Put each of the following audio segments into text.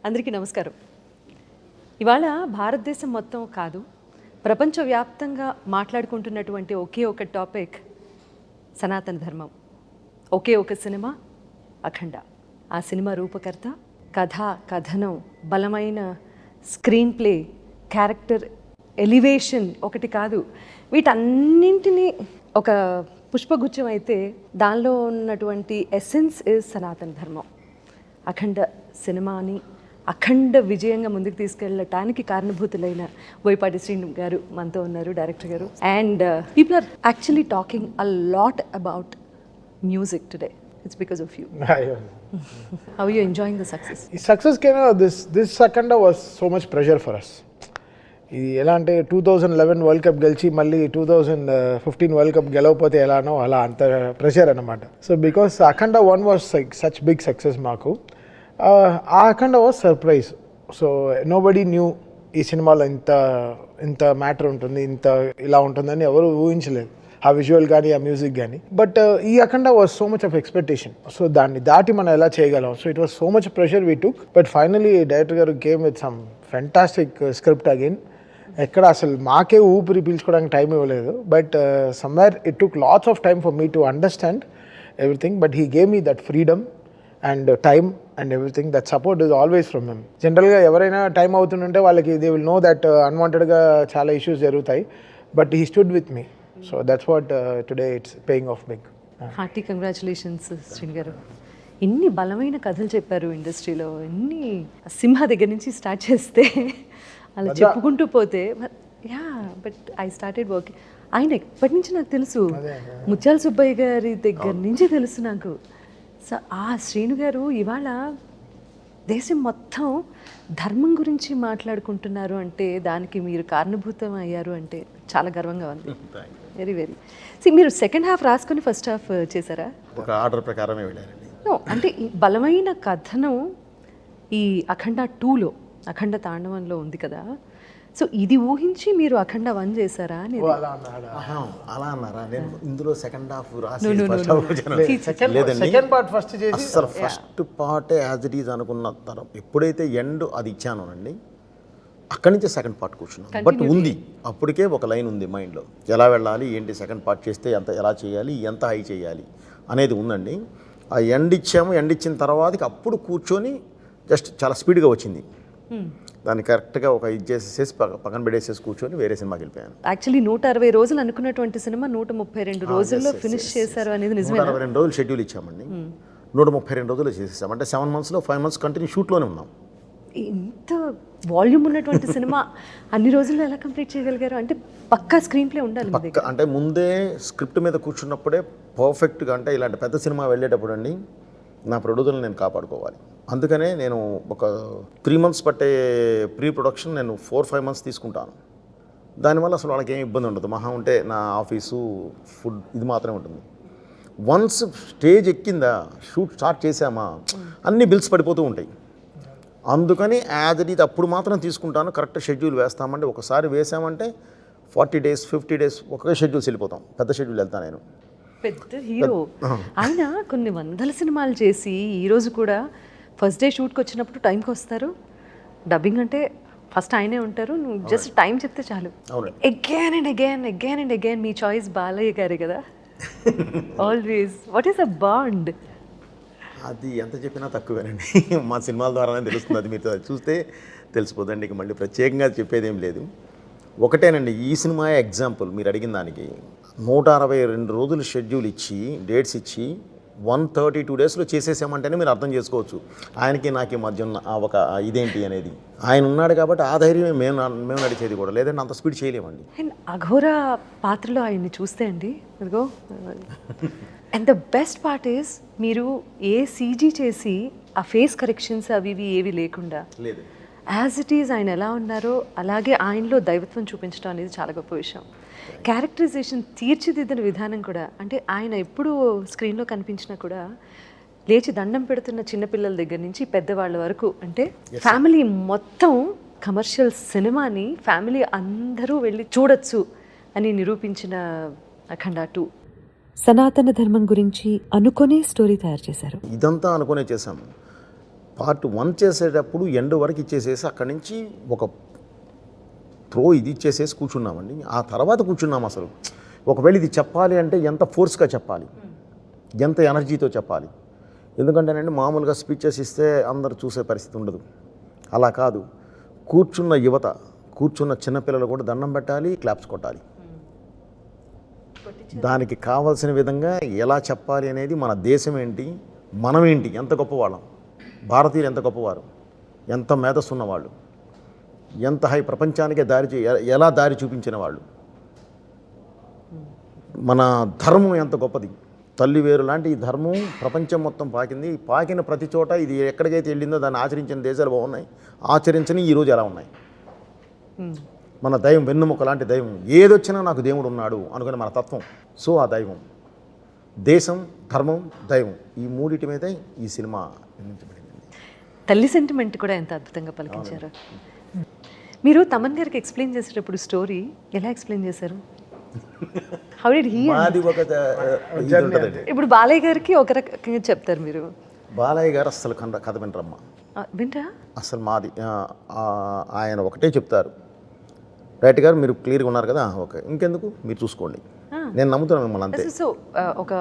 అందరికీ నమస్కారం. ఇవాళ భారతదేశం మొత్తం కాదు, ప్రపంచవ్యాప్తంగా మాట్లాడుకుంటున్నటువంటి ఒకే ఒక టాపిక్ సనాతన ధర్మం. ఒకే ఒక సినిమా అఖండ. ఆ సినిమా రూపకర్త, కథ, కథనం, బలమైన స్క్రీన్ ప్లే, క్యారెక్టర్ ఎలివేషన్ ఒకటి కాదు, వీటన్నింటినీ ఒక పుష్పగుచ్చం అయితే దానిలో ఉన్నటువంటి ఎసెన్స్ ఇస్ సనాతన ధర్మం. అఖండ సినిమాని అఖండ విజయంగా ముందుకు తీసుకెళ్ళటానికి కారణభూతులైన బోయపాటి శ్రీను గారు మనతో ఉన్నారు, డైరెక్టర్ గారు. And people are actually talking a lot about music today. It's because of you. How are you enjoying the success? Success this Akhanda was so much pressure for us. ఇది ఎలా అంటే 2011 వరల్డ్ కప్ గెలిచి మళ్ళీ 2015 world cup గెలవకపోతే ఎలానో అలా అంత pressure అనమాట. So because Akhanda 1 was such big success మాకు. ఆ Akhanda was surprise. So nobody knew ఈ సినిమాలో ఇంత మ్యాటర్ ఉంటుంది, ఇంత ఇలా ఉంటుందని ఎవరు ఊహించలేదు, ఆ విజువల్ కానీ ఆ మ్యూజిక్ కానీ. బట్ ఈ Akhanda was so much of expectation. So దాన్ని దాటి మనం ఎలా చేయగలం. So it was so much pressure we took. But finally director గారు came with some fantastic script again. ఎక్కడ అసలు మాకే ఊపిరి పీల్చుకోవడానికి టైం ఇవ్వలేదు. But somewhere it took lots of time for me to understand everything. But he gave me that freedom and time and everything. That support is always from him. జనరల్గా ఎవరైనా time అవుతుంటే వాళ్ళకి దే విల్ నో దట్ అన్వాంటెడ్గా చాలా issues జరుగుతాయి. But he stood with me. So that's what today it's paying off big. Hearty congratulations Srinu గారు. ఎన్ని బలమైన కథలు చెప్పారు ఇండస్ట్రీలో. ఎన్ని సింహ దగ్గర నుంచి స్టార్ట్ చేస్తే అలా చెప్పుకుంటూ పోతే, yeah but I started working. ఆయన ఎప్పటి నుంచి నాకు తెలుసు, ముత్యాల సుబ్బయ్య గారి దగ్గర నుంచి తెలుసు నాకు. సో ఆ శ్రీను గారు ఇవాళ దేశం మొత్తం ధర్మం గురించి మాట్లాడుకుంటున్నారు అంటే దానికి మీరు కారణభూతం అయ్యారు అంటే చాలా గర్వంగా ఉంది. Very very. మీరు సెకండ్ హాఫ్ రాసుకొని ఫస్ట్ హాఫ్ చేశారా? ఒక ఆర్డర్ ప్రకారమే వెళ్ళారండి. నో, అంటే ఈ బలమైన కథనం ఈ అఖండ 2లో, అఖండ తాండవంలో ఉంది కదా. సో ఇది ఊహించి మీరు అఖండ 1 చేశారా అని? అలా అన్నారా? నేను ఇందులో సెకండ్ హాఫ్ రాసి అసలు ఫస్ట్ పార్టే యాజ్ ఇట్ ఈజ్ అనుకున్న తరం ఎప్పుడైతే ఎండ్ అది ఇచ్చానోనండి, అక్కడి నుంచి సెకండ్ పార్ట్ కూర్చున్నాను. బట్ ఉంది, అప్పటికే ఒక లైన్ ఉంది మైండ్లో, ఎలా వెళ్ళాలి ఏంటి, సెకండ్ పార్ట్ చేస్తే ఎలా చేయాలి, ఎంత హై చేయాలి అనేది ఉందండి. ఆ ఎండ్ ఇచ్చాము. ఎండ్ ఇచ్చిన తర్వాతకి అప్పుడు కూర్చొని జస్ట్ చాలా స్పీడ్గా వచ్చింది. దాన్ని కరెక్ట్గా ఒక ఇది చేసేసి పక్కన పెట్టేసేసి కూర్చొని వేరే సినిమాకి వెళ్ళిపోయాను. యాక్చువల్లీ 160 రోజులు అనుకున్నటువంటి సినిమా 132 రోజుల్లో ఫినిష్ చేశారు అనేది నిజమే. 162 రోజులు షెడ్యూల్ ఇచ్చామండి. 132 రోజులు చేసేసాం. అంటే 7 monthsలో 5 months కంటిన్యూ షూట్లోనే ఉన్నాం. ఇంత వాల్యూమ్ ఉన్నటువంటి సినిమా అన్ని రోజుల్లో ఎలా కంప్లీట్ చేయగలిగారు? అంటే పక్కా స్క్రీన్ ప్లే ఉండాలి పక్కా. అంటే ముందే స్క్రిప్ట్ మీద కూర్చున్నప్పుడే పర్ఫెక్ట్గా, అంటే ఇలాంటి పెద్ద సినిమా వెళ్ళేటప్పుడు అండి నా ప్రొడ్యూసర్ని నేను కాపాడుకోవాలి. అందుకనే నేను ఒక 3 months పట్టే ప్రీ ప్రొడక్షన్ నేను 4-5 months తీసుకుంటాను. దానివల్ల అసలు వాళ్ళకి ఏం ఇబ్బంది ఉండదు. మహా ఉంటే నా ఆఫీసు, ఫుడ్, ఇది మాత్రమే ఉంటుంది. వన్స్ స్టేజ్ ఎక్కిందా, షూట్ స్టార్ట్ చేసామా, అన్ని బిల్స్ పడిపోతూ ఉంటాయి. అందుకని యాజ్ ఇట్ ఈజ్ అప్పుడు మాత్రం తీసుకుంటాను. కరెక్ట్ షెడ్యూల్ వేస్తామంటే, ఒకసారి వేసామంటే 40 days 50 days ఒకే షెడ్యూల్స్ వెళ్ళిపోతాం. పెద్ద షెడ్యూల్ వెళ్తాను నేను. పెద్ద హీరో ఆయన. కొన్ని వందల సినిమాలు చేసి ఈరోజు కూడా ఫస్ట్ డే షూట్కి వచ్చినప్పుడు టైంకి వస్తారు. డబ్బింగ్ అంటే ఫస్ట్ ఆయనే ఉంటారు, నువ్వు జస్ట్ టైం చెప్తే చాలు. Again and again me choice Balayya గారే కదా always. What is a bond? అది ఎంత చెప్పినా తక్కువేనండి. మా సినిమాల ద్వారానే తెలుస్తుంది. అది మీరు చూస్తే తెలిసిపోతుందండి. ఇక మళ్ళీ ప్రత్యేకంగా చెప్పేది ఏం లేదు. ఒకటేనండి, ఈ సినిమా ఎగ్జాంపుల్ మీరు అడిగిన దానికి. 162 రోజులు షెడ్యూల్ ఇచ్చి, డేట్స్ ఇచ్చి 132 daysలో చేసేసామంటేనే మీరు అర్థం చేసుకోవచ్చు ఆయనకి నాకి మధ్య ఉన్న ఒక ఇదేంటి అనేది. ఆయన ఉన్నాడు కాబట్టి ఆ ధైర్యమే మేము నడిచేది కూడా, లేదంటే అంత స్పీడ్ చేయలేమండి. అండ్ అఘోర పాత్రలో ఆయన్ని చూస్తే అండి, అదిగో. And the best part is మీరు ఏ సీజీ చేసి ఆ ఫేస్ కరెక్షన్స్ అవి ఇవి ఏవి లేకుండా లేదు, యాజ్ ఇట్ ఈజ్ ఆయన ఎలా ఉన్నారో అలాగే ఆయనలో దైవత్వం చూపించడం అనేది చాలా గొప్ప విషయం. క్యారెక్టరైజేషన్ తీర్చిదిద్దిన విధానం కూడా, అంటే ఆయన ఎప్పుడు స్క్రీన్లో కనిపించినా కూడా లేచి దండం పెడుతున్న చిన్నపిల్లల దగ్గర నుంచి పెద్దవాళ్ళ వరకు, అంటే ఫ్యామిలీ మొత్తం కమర్షియల్ సినిమాని ఫ్యామిలీ అందరూ వెళ్ళి చూడొచ్చు అని నిరూపించిన అఖండ 2. సనాతన ధర్మం గురించి అనుకునే స్టోరీ తయారు చేశారు. ఇదంతా అనుకునే చేశాము. పార్ట్ 1 చేసేటప్పుడు ఎండ్ వరకు ఇచ్చేసేసి అక్కడి నుంచి ఒక ఇది ఇచ్చేసేసి కూర్చున్నామండి. ఆ తర్వాత కూర్చున్నాం అసలు ఒకవేళ ఇది చెప్పాలి అంటే ఎంత ఫోర్స్గా చెప్పాలి, ఎంత ఎనర్జీతో చెప్పాలి. ఎందుకంటేనండి మామూలుగా స్పీచెస్ ఇస్తే అందరు చూసే పరిస్థితి ఉండదు. అలా కాదు, కూర్చున్న యువత, కూర్చున్న చిన్నపిల్లలు కూడా దండం పెట్టాలి, క్లాప్స్ కొట్టాలి. దానికి కావాల్సిన విధంగా ఎలా చెప్పాలి అనేది, మన దేశం ఏంటి, మనం ఏంటి, ఎంత గొప్పవాళ్ళం, భారతీయులు ఎంత గొప్పవారు, ఎంత మేధస్సు ఉన్నవాళ్ళు, ఎంత హై ప్రపంచానికే ఎలా దారి చూపించిన వాళ్ళు, మన ధర్మం ఎంత గొప్పది, తల్లి వేరు లాంటి ఈ ధర్మం ప్రపంచం మొత్తం పాకింది. పాకిన ప్రతి చోట ఇది ఎక్కడికైతే వెళ్ళిందో దాన్ని ఆచరించిన దేశాలు బాగున్నాయి, ఆచరించని ఈరోజు ఎలా ఉన్నాయి. మన దైవం వెన్నుముక లాంటి దైవం, ఏదొచ్చినా నాకు దేవుడు ఉన్నాడు అనుకునే మన తత్వం. సో ఆ దైవం, దేశం, ధర్మం, దైవం, ఈ మూడిటి మీదే ఈ సినిమా నిర్మించబడింది. తల్లి సెంటిమెంట్ కూడా ఎంత అద్భుతంగా పలికించారు. మీరు తమన్ గారికి ఎక్స్ప్లెయిన్ చేసేటప్పుడు స్టోరీ ఎలా ఎక్స్ప్లెయిన్ చేశారు? How did he? మాది ఒక ఇది ఉంటుందండి. ఇప్పుడు బాలయ్య గారికి ఒక రకంగా చెప్తారు మీరు. బాలయ్య గారు అస్సలు కథ వినరమ్మ, వింటా అసలు మాది ఆయన ఒకటే చెప్తారు, రైట్ గారు మీరు క్లియర్గా ఉన్నారు కదా, ఓకే ఇంకెందుకు మీరు చూసుకోండి, నేను నమ్ముతున్నాను మిమ్మల్ని అంతే. సో ఒక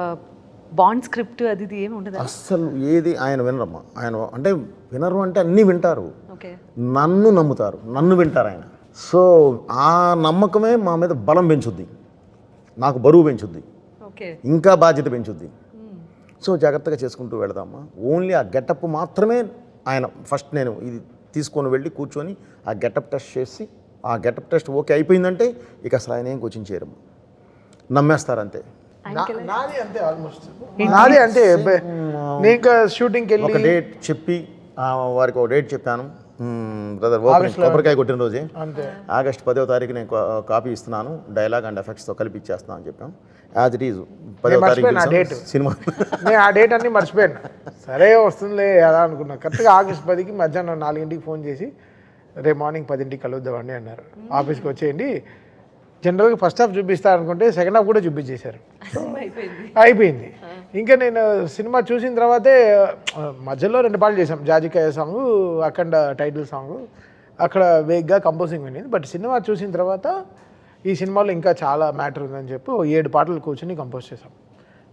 బాండ్ స్క్రిప్ట్ అది ఇది ఏమి ఉండదు అస్సలు ఏది ఆయన వినరమ్మ. ఆయన అంటే వినరు అంటే అన్నీ వింటారు, ఓకే, నన్ను నమ్ముతారు, నన్ను వింటారు ఆయన. సో ఆ నమ్మకమే మా మీద బలం పెంచుద్ది, నాకు బరువు పెంచుద్ది, ఓకే, ఇంకా బాధ్యత పెంచుద్ది. సో జాగ్రత్తగా చేసుకుంటూ వెళదామా. ఓన్లీ ఆ గెటప్ మాత్రమే ఆయన ఫస్ట్ నేను ఇది తీసుకొని వెళ్ళి కూర్చొని ఆ గెటప్ టెస్ట్ చేసి, ఆ గెటప్ టెస్ట్ ఓకే అయిపోయిందంటే ఇక అసలు ఆయన ఏం కోచింగ్ చేయరమ్మా, నమ్మేస్తారంతే. నాది అంతే, ఆల్మోస్ట్ నాది అంతే. నేను ఇంకా షూటింగ్కి వెళ్ళి ఒక డేట్ చెప్పి వారికి ఒక డేట్ చెప్పాను, బ్రదర్ కొబ్బరికాయ కొట్టిన రోజే ఆగస్ట్ 10వ తారీఖు నేను కాపీ ఇస్తున్నాను, డైలాగ్ అండ్ ఎఫెక్ట్స్తో కలిపి ఇచ్చేస్తున్నాను అని చెప్పాను. యాజ్ ఇట్ ఈజ్ 10వ తారీఖు సినిమా. నేను ఆ డేట్ అన్నీ మర్చిపోయాను. సరే వస్తుందిలే అలా అనుకున్నా. కరెక్ట్గా ఆగస్ట్ 10కి మధ్యాహ్నం 4ంటికి ఫోన్ చేసి రేపు మార్నింగ్ 10ంటికి కలుద్దామండి అన్నారు. ఆఫీస్కి వచ్చేయండి. జనరల్గా ఫస్ట్ హాఫ్ చూపిస్తారు అనుకుంటే సెకండ్ హాఫ్ కూడా చూపించేశారు. అయిపోయింది. ఇంకా నేను సినిమా చూసిన తర్వాతే మధ్యలో 2 పాటలు చేసాం, జాజికాయ సాంగ్, అఖండ టైటిల్ సాంగ్, అక్కడ వేగ్గా కంపోజింగ్ వినింది. బట్ సినిమా చూసిన తర్వాత ఈ సినిమాలో ఇంకా చాలా మ్యాటర్ ఉందని చెప్పి 7 పాటలు కూర్చొని కంపోజ్ చేసాం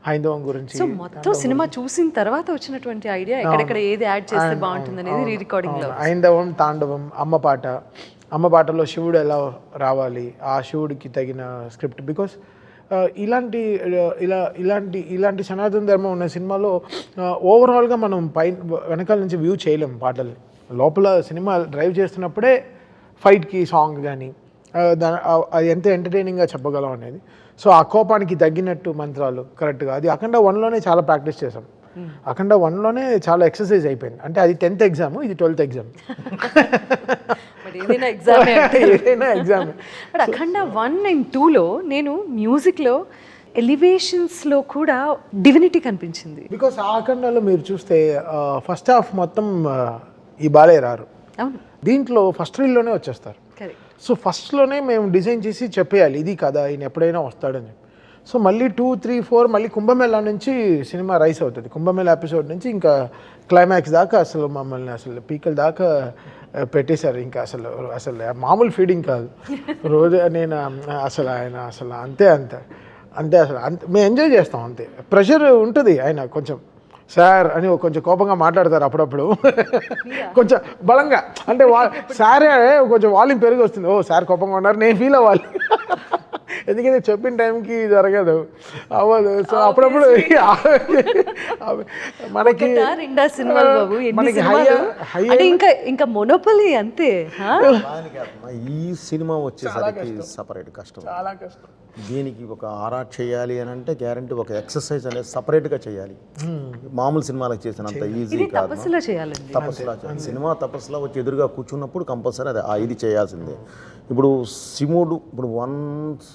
హైందవం గురించి. సో మొత్తం సినిమా చూసిన తర్వాత వచ్చినటువంటి ఐడియా ఎక్కడెక్కడ ఏది యాడ్ చేస్తే బాగుంటుంది అనేది రీ రికార్డింగ్ లో. హైందవం, తాండవం, అమ్మ పాటలో శివుడు ఎలా రావాలి, ఆ శివుడికి తగిన స్క్రిప్ట్. బికాస్ ఇలాంటి సనాతన ధర్మం ఉన్న సినిమాలో ఓవరాల్గా మనం వెనకాల నుంచి వ్యూ చేయలేం పాటల్ని. లోపల సినిమా డ్రైవ్ చేస్తున్నప్పుడే ఫైట్కి సాంగ్ కానీ అది ఎంత ఎంటర్టైనింగ్గా చెప్పగలం అనేది. సో ఆ కోపానికి తగ్గినట్టు మంత్రాలు కరెక్ట్గా, అది అఖండ 1లోనే చాలా ప్రాక్టీస్ చేసాం. అఖండ 1లోనే చాలా ఎక్సర్సైజ్ అయిపోయింది. అంటే అది 10th ఎగ్జామ్, ఇది 12th ఎగ్జామ్. ఏదైనా ఎగ్జామ్. బట్ అఖండ 1 and 2లో నేను మ్యూజిక్లో ఎలివేషన్స్లో కూడా డివినిటీ కనిపించింది. బికాస్ ఆ అఖండలో మీరు చూస్తే ఫస్ట్ హాఫ్ మొత్తం ఈ బాలయ్య రారు. అవును, దీంట్లో ఫస్ట్ రీల్లోనే వచ్చేస్తారు. సో ఫస్ట్లోనే మేము డిజైన్ చేసి చెప్పేయాలి ఇది కదా, ఈయన ఎప్పుడైనా వస్తాడని. సో మళ్ళీ 2, 3, 4 మళ్ళీ కుంభమేళా నుంచి సినిమా రైస్ అవుతుంది. కుంభమేళా ఎపిసోడ్ నుంచి ఇంకా క్లైమాక్స్ దాకా అసలు మమ్మల్ని అసలు పీకల దాకా పెట్టేశారు. ఇంకా అసలు మామూలు ఫీడింగ్ కాదు రోజు. నేను ఆయన అంతే అసలు మేము ఎంజాయ్ చేస్తాం అంతే. ప్రెషర్ ఉంటుంది. ఆయన కొంచెం సార్ అని కొంచెం కోపంగా మాట్లాడతారు అప్పుడప్పుడు, కొంచెం బలంగా. అంటే సారే కొంచెం వాల్యూమ్ పెరిగి వస్తుంది. ఓ సార్ కోపంగా ఉన్నారు, నేను ఫీల్ అవ్వాలి. ఎందుకంటే చెప్పిన టైంకి జరగదు, అవ్వదు. సో అప్పుడప్పుడు మనకి ఇంకా మొనోపలి అంతే. ఈ సినిమా వచ్చేసరికి సపరేట్ కష్టం, చాలా కష్టం. దీనికి ఒక ఆర్ట్ చేయాలి అని అంటే గ్యారంటీ ఒక ఎక్సర్సైజ్ అనేది సపరేట్గా చేయాలి. మామూలు సినిమాలకు చేసినంత ఈజీ కాదు. తపస్సులా చేయాలి. సినిమా తపస్సులా వచ్చి ఎదురుగా కూర్చున్నప్పుడు కంపల్సరీ అది ఇది చేయాల్సిందే. ఇప్పుడు శివుడు ఇప్పుడు వన్స్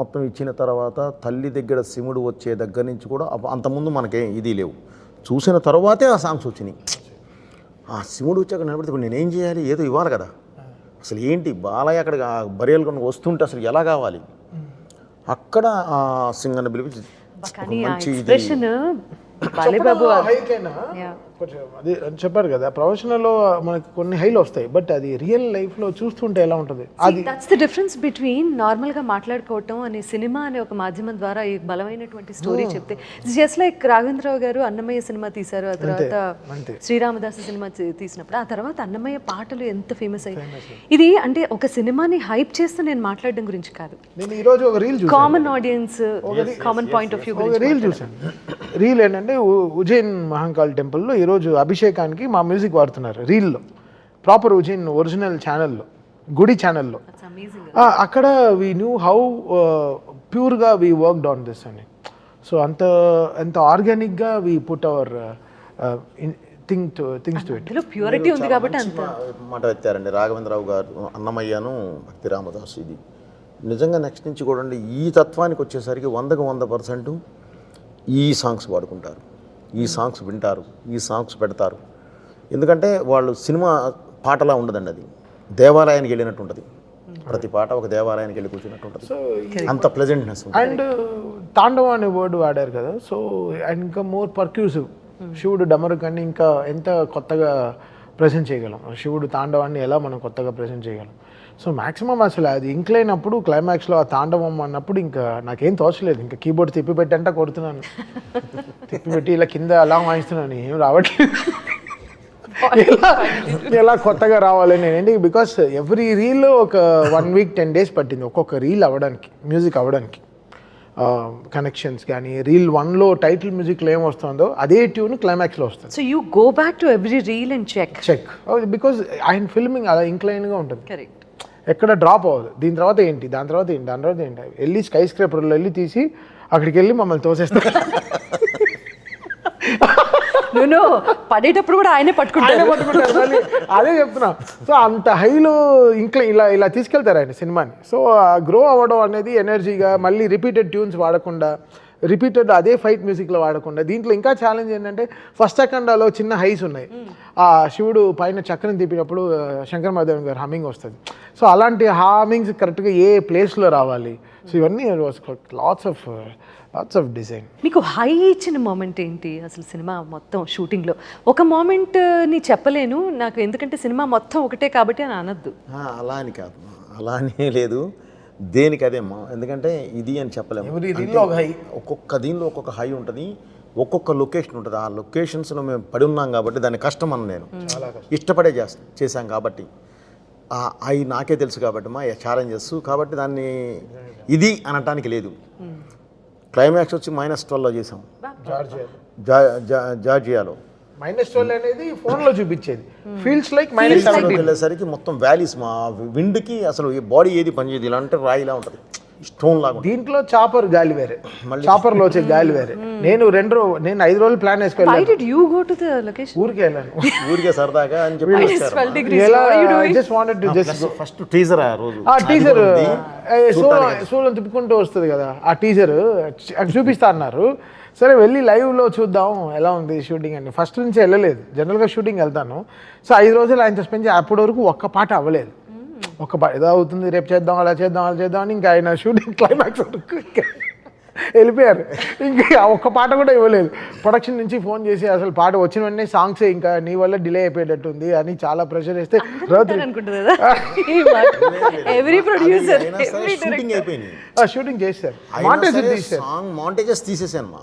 మొత్తం ఇచ్చిన తర్వాత తల్లి దగ్గర శివుడు వచ్చే దగ్గర నుంచి కూడా అంతకుముందు మనకేం ఇది లేవు. చూసిన తర్వాతే ఆ సాంగ్స్ వచ్చినాయి. ఆ శివుడు వచ్చాక నిలబడితే ఇప్పుడు నేనేం చేయాలి, ఏదో ఇవ్వాలి కదా. అసలు ఏంటి బాలయ్య అక్కడ బరియలు కొన్ని వస్తుంటే అసలు ఎలా కావాలి, అక్కడ ఆ సింగర్ని పిలిపించి ఎక్స్ప్రెషన్ బాలేబాబు హైకైనా కొంచెం అది చెప్పారు కదా ప్రొఫెషనల్లో మనకి కొన్ని హైలు వస్తాయి, బట్ అది రియల్ లైఫ్లో చూస్తుంటే ఎలా ఉంటుంది అది. దట్స్ ద డిఫరెన్స్ బిట్వీన్ నార్మల్గా మాట్లాడుకోవటం అనే సినిమా అనే ఒక మాధ్యమం ద్వారా ఈ బలమైనటువంటి స్టోరీ చెప్తే జస్ట్ లైక్ రాఘవేంద్రరావు గారు అన్నమయ్య సినిమా తీశారు, ఆ తర్వాత శ్రీరామదాసు సినిమా తీసినప్పుడు ఆ తర్వాత అన్నమయ్య పాటలు ఎంత ఫేమస్ అయ్యాయి. ఇది అంటే ఒక సినిమాని హైప్ చేస్తూ నేను మాట్లాడడం గురించి కాదు, నేను ఈరోజు ఒక రీల్ చూసాను, common audience common point of view ఒక రీల్ చూసాను. రీల్ ఏంటంటే ఉజ్జయిన్ మహంకాళ్ టెంపుల్లో ఈరోజు అభిషేకానికి మా మ్యూజిక్ వాడుతున్నారు రీల్లో, ప్రాపర్ ఉజ్జయిన్ ఒరిజినల్ ఛానల్లో, గుడి ఛానల్లో. అక్కడ వీ న్యూ హౌ ప్యూర్గా వీ వర్క్డ్ ఆన్ దిస్ అని. సో అంత ఆర్గానిక్గా we put our things to it. Purity ఉంది కాబట్టి అంత మాట ఎత్తారండి రాఘవేంద్రరావు గారు, అన్నమయ్యను భక్తి రామదాసు. ఇది నిజంగా నెక్స్ట్ నుంచి కూడా ఈ తత్వానికి వచ్చేసరికి 100% ఈ సాంగ్స్ వాడుకుంటారు, ఈ సాంగ్స్ వింటారు, ఈ సాంగ్స్ పెడతారు. ఎందుకంటే వాళ్ళు సినిమా పాటలా ఉండదండి, అది దేవాలయానికి వెళ్ళినట్టు ఉంటుంది. ప్రతి పాట ఒక దేవాలయానికి వెళ్ళి కూర్చున్నట్టు ఉంటుంది, అంత ప్లెజెంట్నెస్. అండ్ తాండవ అనే వర్డ్ వాడారు కదా, సో అండ్ ఇంకా మోర్ పర్క్యూసివ్. శివుడు డమరు కానీ ఇంకా ఎంత కొత్తగా ప్రజెంట్ చేయగలం, శివుడు తాండవాన్ని ఎలా మనం కొత్తగా ప్రజెంట్ చేయగలం. సో మ్యాక్సిమం అసలు అది ఇంక్లైనప్పుడు క్లైమాక్స్లో ఆ తాండవం అన్నప్పుడు ఇంకా నాకేం తోచలేదు, ఇంకా కీబోర్డ్ తిప్పిపెట్టంటే కొడుతున్నాను, తిప్పిపెట్టి ఇలా కింద అలా వాయిస్తున్నాను, ఏం రావట్లేదు. ఎలా కొత్తగా రావాలని ఏంటి, బికాస్ ఎవ్రీ రీల్ ఒక 1 week 10 days పట్టింది ఒక్కొక్క రీల్ అవ్వడానికి, మ్యూజిక్ అవ్వడానికి. కనెక్షన్స్ కానీ రీల్ 1లో టైటిల్ మ్యూజిక్లో ఏం వస్తుందో అదే ట్యూన్ క్లైమాక్స్లో వస్తుంది. So you go back to every reel and check because ఆయన ఫిల్మింగ్ అలా ఇంక్లైన్గా ఉంటుంది, కరెక్ట్, ఎక్కడ డ్రాప్ అవ్వదు. దీని తర్వాత ఏంటి, దాని తర్వాత ఏంటి, దాని తర్వాత ఏంటి, వెళ్ళి స్కై స్క్రేపర్లో వెళ్ళి తీసి అక్కడికి వెళ్ళి మమ్మల్ని తోసేస్తారు. నువ్వు పడేటప్పుడు కూడా ఆయనే పట్టుకుంటారు మళ్ళీ అదే చెప్తున్నా. సో అంత హైలో ఇంకా ఇలా తీసుకెళ్తారు ఆయన సినిమాని. సో గ్రో అవ్వడం అనేది ఎనర్జీగా, మళ్ళీ రిపీటెడ్ ట్యూన్స్ వాడకుండా, రిపీటెడ్ అదే ఫైట్ మ్యూజిక్లో వాడకుండా. దీంట్లో ఇంకా ఛాలెంజ్ ఏంటంటే ఫస్ట్ అఖండాలో చిన్న హైస్ ఉన్నాయి, ఆ శివుడు పైన చక్రం తిప్పినప్పుడు శంకర్ మహాదేవన్ గారు హమ్మింగ్ వస్తుంది. సో అలాంటి హామింగ్స్ కరెక్ట్గా ఏ ప్లేస్లో రావాలి. సో ఇవన్నీ లాట్స్ ఆఫ్ డిజైన్. మీకు హై ఇచ్చిన మూమెంట్ ఏంటి అసలు సినిమా మొత్తం షూటింగ్లో? ఒక మూమెంట్ని చెప్పలేను నాకు, ఎందుకంటే సినిమా మొత్తం ఒకటే కాబట్టి అని అనద్దు. అలా అని కాదు, అలా అని లేదు, దేనికి అదేమ్మా. ఎందుకంటే ఇది అని చెప్పలేము, ఒక్కొక్క దీనిలో ఒక్కొక్క హై ఉంటుంది, ఒక్కొక్క లొకేషన్ ఉంటుంది. ఆ లొకేషన్స్లో మేము పడి ఉన్నాం కాబట్టి దాని కష్టం అని నేను ఇష్టపడే చేశాం కాబట్టి, అవి నాకే తెలుసు కాబట్టి మా ఛాలెంజెస్ కాబట్టి దాన్ని ఇది అనటానికి లేదు. క్లైమాక్స్ వచ్చి -12లో చేసాం, జార్జియాలో. -12 అనేది ఫోన్లో చూపించేది, ఫీల్స్ లైక్ -7 వెళ్ళేసరికి మొత్తం వ్యాలీస్, మా విండ్కి అసలు ఈ బాడీ ఏది పనిచేయదు, ఇలా అంటే రాయిలా ఉంటుంది, స్టోన్ లాగా. దీంట్లో చాపర్ గాలి వేరే, చాపర్లో వచ్చే గాలి వేరే. నేను 5 రోజులు ప్లాన్ వేసుకెళ్ళాను, ఊరికే వెళ్ళాను, ఊరికే సరదాగా అని చెప్పి ఫస్ట్ టీజర్, ఆ రోజు టీజర్ సూలం తిప్పుకుంటూ వస్తుంది కదా, ఆ టీజర్ చూపిస్తా అన్నారు. సరే వెళ్ళి లైవ్లో చూద్దాం ఎలా ఉంది షూటింగ్ అని. ఫస్ట్ నుంచి వెళ్ళలేదు, జనరల్గా షూటింగ్ వెళ్తాను. సో 5 రోజులు ఆయనతో స్పెండ్ అప్పటి వరకు ఒక్క పాట అవ్వలేదు. ఒక పాట ఏదో అవుతుంది, రేపు చేద్దాం, అలా చేద్దాం అని ఇంకా ఆయన షూటింగ్ క్లైమాక్స్ వరకు వెళ్ళిపోయారు. ఇంకా ఒక్క పాట కూడా ఇవ్వలేదు. ప్రొడక్షన్ నుంచి ఫోన్ చేసి అసలు పాట వచ్చిన వెంటనే సాంగ్స్ ఇంకా నీ వల్ల డిలే అయిపోయేటట్టుంది అని చాలా ప్రెషర్ వేస్తే షూటింగ్ చేశారు, మాంటేజెస్ తీసేసాను,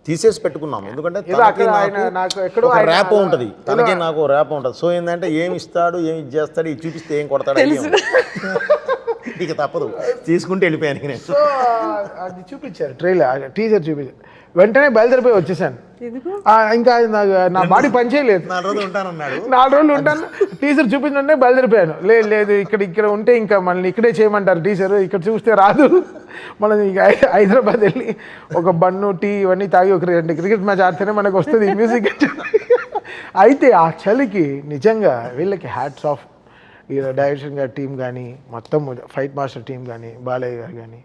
తీసేసి పెట్టుకున్నాము. ఎందుకంటే ర్యాప్ ఉంటుంది, తనకే నాకు ర్యాప్ ఉంటుంది. సో ఏంటంటే ఏమి ఇస్తాడు, ఏమి చేస్తాడు, ఇది చూపిస్తే ఏం కొడతాడు, ఇక తప్పదు తీసుకుంటే వెళ్ళిపోయాను నేను. సో అది చూపించారు ట్రైలర్, టీజర్ చూపించారు, వెంటనే బయలుదేరిపోయి వచ్చేసాను. ఇంకా నా బాడీ పనిచేయలేదు, 4 రోజులు ఉంటానన్నాడు. 4 రోజులు ఉంటాను, టీజర్ చూపించే బయలుదేరిపోయాను. లేదు ఇక్కడ ఉంటే ఇంకా మనల్ని ఇక్కడే చేయమంటారు టీచర్, ఇక్కడ చూస్తే రాదు. మనం ఇక హైదరాబాద్ వెళ్ళి ఒక బన్ను టీ ఇవన్నీ తాగి ఒక 2 క్రికెట్ మ్యాచ్ ఆడితేనే మనకు వస్తుంది ఈ మ్యూజిక్. అయితే ఆ చలికి నిజంగా వీళ్ళకి హ్యాట్స్ ఆఫ్. ఈ డైరెక్షన్ గారి టీం కానీ, మొత్తం ఫైట్ మాస్టర్ టీం కానీ, బాలయ్య గారు కానీ.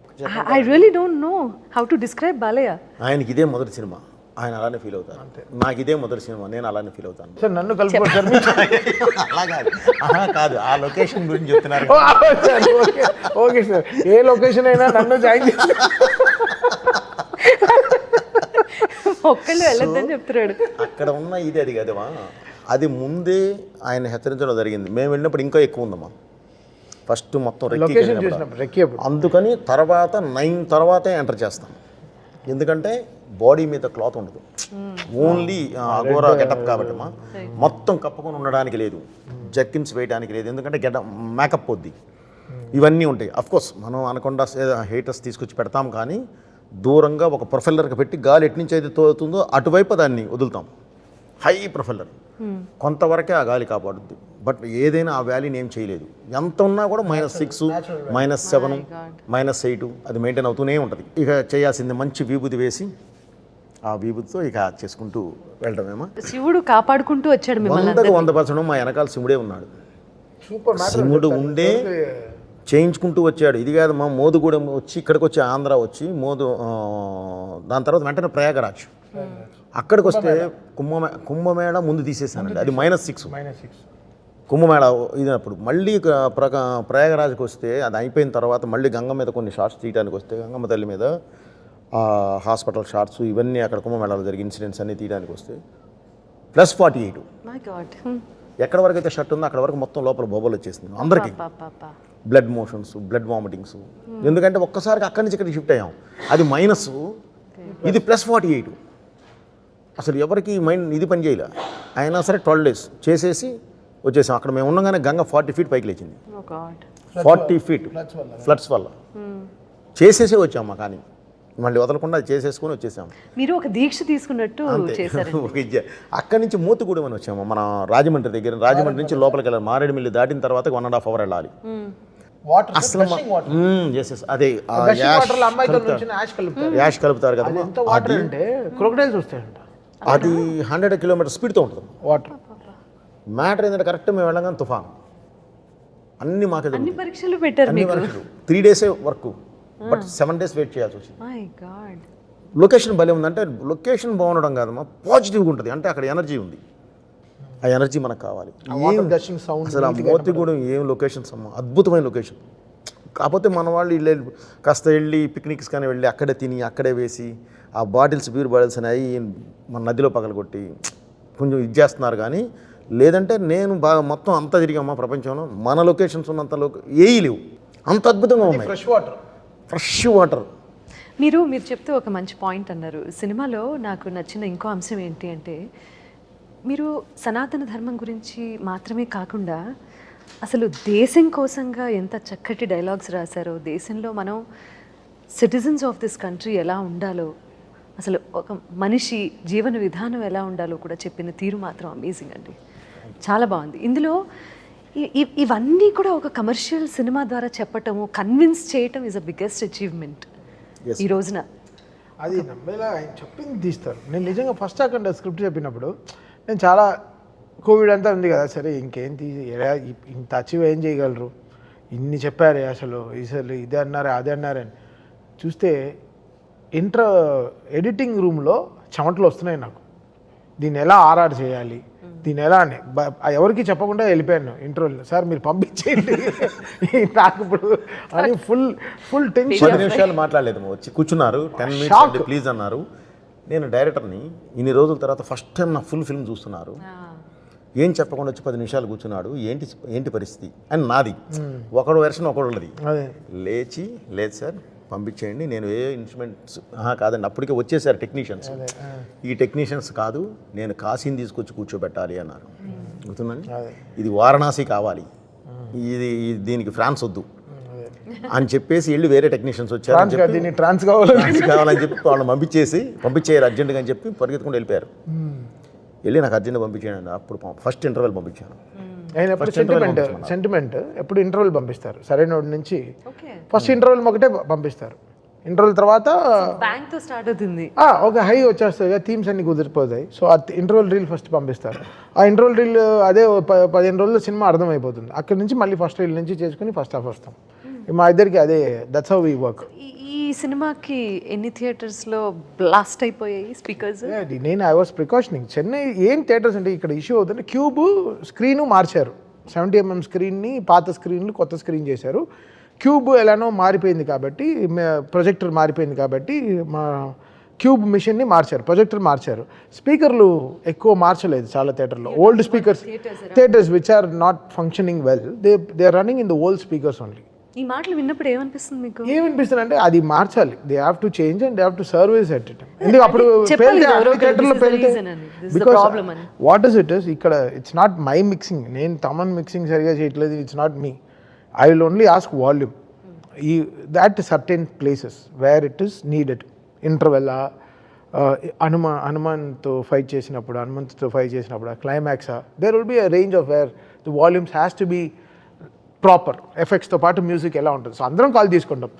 I really don't know how to describe Balayya. ఆయనకి ఇదే మొదటి సినిమా, ఆయన అలానే ఫీల్ అవుతారు. నాకు ఇదే మొదటి సినిమా, నేను అలానే ఫీల్ అవుతాను. సార్ నన్ను కలుపుకోవచ్చు అలా కాదు, ఆ లొకేషన్ గురించి చెప్తున్నారు. ఓకే సార్, ఏ లొకేషన్ అయినా నన్ను జాయిన్ చేసి ఒక్కళ్ళు వెళ్ళొద్దని చెప్తున్నాడు. అక్కడ ఉన్న ఇది అది కదమ్మా, అది ముందే ఆయన హెచ్చరించడం జరిగింది. మేము వెళ్ళినప్పుడు ఇంకా ఎక్కువ ఉందమ్మా, ఫస్ట్ మొత్తం రెక్కి. అందుకని తర్వాత 9 తర్వాతే ఎంటర్ చేస్తాం, ఎందుకంటే బాడీ మీద క్లాత్ ఉండదు, ఓన్లీ అఘోరా గెటప్ కాబట్టి అమ్మా, మొత్తం కప్పుకొని ఉండడానికి లేదు, జర్కిన్స్ వేయడానికి లేదు, ఎందుకంటే మేకప్ పొద్ది ఇవన్నీ ఉంటాయి. అఫ్కోర్స్ మనం అనకుండా హేటర్స్ తీసుకొచ్చి పెడతాం, కానీ దూరంగా ఒక ప్రొఫెల్లర్కి పెట్టి గాలి ఎటు నుంచి అయితే తోలుతుందో అటువైపు దాన్ని వదులుతాం, హై ప్రొఫెల్లర్, కొంతవరకే ఆ గాలి కాపాడుద్ది. బట్ ఏదైనా ఆ వ్యాలీని ఏం చేయలేదు, ఎంత ఉన్నా కూడా -6, -7, -8 అది మెయింటైన్ అవుతూనే ఉంటుంది. ఇక చేయాల్సింది మంచి విభూతి వేసి ఆ విభూతితో ఇక చేసుకుంటూ వెళ్ళడమేమో. శివుడు కాపాడుకుంటూ వచ్చాడు మిమ్మల్ని. 100% మా వెనకాల శివుడే ఉన్నాడు, శివుడు ఉండే చేయించుకుంటూ వచ్చాడు. ఇది కాదు మా మోదుగూడెం వచ్చి ఇక్కడికి వచ్చి ఆంధ్ర వచ్చి దాని తర్వాత వెంటనే ప్రయాగరాజ్, అక్కడికి వస్తే కుంభమేళ ముందు తీసేసానండి, అది -6 కుంభమేళ ఇదినప్పుడు. మళ్ళీ ప్రయాగరాజ్కి వస్తే అది అయిపోయిన తర్వాత మళ్ళీ గంగ మీద కొన్ని షార్ట్స్ తీయడానికి వస్తే గంగమ్మ తల్లి మీద హాస్పిటల్ షార్ట్స్ ఇవన్నీ అక్కడ కుంభమేళాలో జరిగే ఇన్సిడెంట్స్ అన్నీ తీయడానికి వస్తే +48. ఎక్కడ వరకు అయితే షర్ట్ ఉందో అక్కడ వరకు మొత్తం లోపల బొబ్బలు వచ్చేసింది అందరికీ, బ్లడ్ మోషన్స్, బ్లడ్ వామిటింగ్స్. ఎందుకంటే ఒక్కసారికి అక్కడి నుంచి ఇక్కడికి షిఫ్ట్ అయ్యాం, అది మైనస్, ఇది +48. అసలు ఎవరికి మైండ్ ఇది పని చేయలే, అయినా సరే 12 days చేసేసి వచ్చేసాం. అక్కడ మేము ఉండగానే గంగ 40 feet పైకి లేచింది, 40 feet ఫ్లడ్స్ వల్ల చేసేసి వచ్చాము. కానీ మళ్ళీ వదలకుండా చేసేసుకొని వచ్చేసాము. మీరు ఒక దీక్ష తీసుకున్నట్టు చేశారు. అక్కడి నుంచి మోతుగూడెం అని వచ్చాము, మన రాజమండ్రి దగ్గర. రాజమండ్రి నుంచి లోపలికి వెళ్ళాలి, మారేడుమిల్లి దాటిన తర్వాత 1.5 hour వెళ్ళాలి. అసలు అదే యాష్ కలుపుతారు కదా, అది 100 km స్పీడ్తో ఉంటుంది వాటర్. మ్యాటర్ ఏంటంటే కరెక్ట్ మేము వెళ్ళగానే తుఫాన్, అన్ని మాకే అన్ని పరీక్షలు పెట్టారు. 3 days work, but 7 days wait చేయాల్సి వచ్చింది. లొకేషన్ భలే ఉందంటే, లొకేషన్ బాగుండడం కాదమ్మా, పాజిటివ్గా ఉంటుంది, అంటే అక్కడ ఎనర్జీ ఉంది, ఆ ఎనర్జీ మనకు కావాలి. అసలు ఆ మోతిగూడెం ఏం లొకేషన్స్ అమ్మా, అద్భుతమైన లొకేషన్. కాకపోతే మన వాళ్ళు కాస్త వెళ్ళి పిక్నిక్స్ కానీ వెళ్ళి అక్కడే తిని అక్కడే వేసి ఆ బాటిల్స్, బీర్ బాటిల్స్ అనేవి మన నదిలో పగలగొట్టి కొంచెం ఇది చేస్తున్నారు. కానీ లేదంటే నేను బాగా మొత్తం అంతా తిరిగామా ప్రపంచంలో, మన లొకేషన్స్ ఉన్నంత ఏవి లేవు, అంత అద్భుతంగా ఉన్నాయి. Fresh water. మీరు చెప్తే ఒక మంచి పాయింట్ అన్నారు. సినిమాలో నాకు నచ్చిన ఇంకో అంశం ఏంటి అంటే, మీరు సనాతన ధర్మం గురించి మాత్రమే కాకుండా అసలు దేశం కోసంగా ఎంత చక్కటి డైలాగ్స్ రాశారో, దేశంలో మనం సిటిజన్స్ ఆఫ్ దిస్ కంట్రీ ఎలా ఉండాలో, అసలు ఒక మనిషి జీవన విధానం ఎలా ఉండాలో కూడా చెప్పిన తీరు మాత్రం అమేజింగ్ అండి, చాలా బాగుంది. ఇందులో ఇవన్నీ కూడా ఒక కమర్షియల్ సినిమా ద్వారా చెప్పటము, కన్విన్స్ చేయటం ఈజ్ అ బిగ్గెస్ట్ అచీవ్మెంట్ ఈ రోజున. అది నమ్మేలా ఆయన చెప్పింది తీస్తారు. నేను నిజంగా ఫస్ట్ అక్కడ స్క్రిప్ట్ చెప్పినప్పుడు నేను చాలా కోవిడ్ అంతా ఉంది కదా, సరే ఇంకేం ఇంత అచీవ్ ఏం చేయగలరు, ఇన్ని చెప్పారే, అసలు ఇదే అన్నారే అదే అన్నారని చూస్తే ఎడిటింగ్ రూమ్లో చెమటలు వస్తున్నాయి నాకు. దీన్ని ఎలా ఆర్ఆర్ చేయాలి, దీన్ని ఎలా అని ఎవరికి చెప్పకుండా వెళ్ళిపోయాను ఇంటర్వ్యూలో. సార్ మీరు పంపించేయండి నాకు ఇప్పుడు అని ఫుల్ టెన్షన్. 10 నిమిషాలు మాట్లాడలేదు, వచ్చి కూర్చున్నారు, 10 minutes ప్లీజ్ అన్నారు. నేను డైరెక్టర్ని ఇన్ని రోజుల తర్వాత ఫస్ట్ టైం నా ఫుల్ ఫిల్మ్ చూస్తున్నారు, ఏం చెప్పకుండా వచ్చి 10 నిమిషాలు కూర్చున్నాడు, ఏంటి పరిస్థితి అని నాది. ఒకడు వెర్షన్ ఒకడు ఉన్నది. లేదు సార్ పంపించేయండి, నేను ఏ ఇన్స్ట్రుమెంట్స్ కాదండి, అప్పటికే వచ్చేసారు టెక్నీషియన్స్, ఈ టెక్నీషియన్స్ కాదు, నేను కాశీని తీసుకొచ్చి కూర్చోబెట్టాలి అన్నారు. గుర్తుందండి, ఇది వారణాసి కావాలి, దీనికి ఫ్రాన్స్ వద్దు అని చెప్పేసి వెళ్ళి వేరే టెక్నీషియన్స్ వచ్చారు, ట్రాన్స్ కావాలని చెప్పి వాళ్ళని పంపించేయారు అర్జెంటుగా అని చెప్పి పరిగెత్తుకుంటూ వెళ్ళిపోయారు. వెళ్ళి నాకు అర్జెంట్గా పంపించాను, అప్పుడు ఫస్ట్ ఇంటర్వెల్ పంపించాను. సెంటిమెంట్ ఎప్పుడు ఇంటర్వెల్ పంపిస్తారు, సరైన నుంచి ఫస్ట్ ఇంటర్వెల్ ఒకటే పంపిస్తారు. ఇంటర్వెల్ తర్వాత బ్యాంక్తో స్టార్ట్ అవుతుంది, ఒక హై వచ్చేస్తుంది, థీమ్స్ అన్ని కుదిరిపోతాయి. సో ఆ ఇంటర్వెల్ రీల్ ఫస్ట్ పంపిస్తారు. ఆ ఇంటర్వెల్ రీల్ అదే 15 రోజుల్లో సినిమా అర్థమైపోతుంది. అక్కడి నుంచి మళ్ళీ ఫస్ట్ రీల్ నుంచి చేసుకుని ఫస్ట్ హాఫ్ వస్తాం. మా ఇద్దరికి అదే, దట్స్ హౌ వి వర్క్. ఈ సినిమాకి ఎన్ని థియేటర్స్లో బ్లాస్ట్ అయిపోయాయి స్పీకర్స్? నేను ఐ వాస్ ప్రికాషనింగ్. చెన్నై ఏం థియేటర్స్ అంటే ఇక్కడ ఇష్యూ అవుతుంది, క్యూబ్ స్క్రీను మార్చారు, 70mm స్క్రీన్ని పాత స్క్రీన్లు కొత్త స్క్రీన్ చేశారు. క్యూబ్ ఎలానో మారిపోయింది కాబట్టి, ప్రొజెక్టర్ మారిపోయింది కాబట్టి మా క్యూబ్ మిషన్ని మార్చారు, ప్రొజెక్టర్ మార్చారు. స్పీకర్లు ఎక్కువ మార్చలేదు చాలా థియేటర్లో. Old speakers theatres which are not functioning well, they are running in the old speakers only. ఈ మాటలు విన్నప్పుడు ఏమనిపిస్తుంది మీకు? ఏమనిపిస్తుంది అంటే అది మార్చాలి. They have to change and they have to service at it. ఎందుకు అప్పుడు వాట్ ఇస్ ఇట్ ఇస్ ఇక్కడ ఇట్స్ నాట్ మై మిక్సింగ్, నేను తమన్ మిక్సింగ్ సరిగా చేయట్లేదు, it's not me. I will only ask volume ఈ that certain places where it is needed. ఇంటర్వెల్లా, హనుమాన్తో fight చేసినప్పుడు, హనుమంతుతో ఫైట్ చేసినప్పుడు, క్లైమాక్సా, there will be a range of where the volumes has to be proper. ఎఫెక్ట్స్తో పాటు మ్యూజిక్ ఎలా ఉంటుంది. సో అందరం కాల్ తీసుకుంటాం.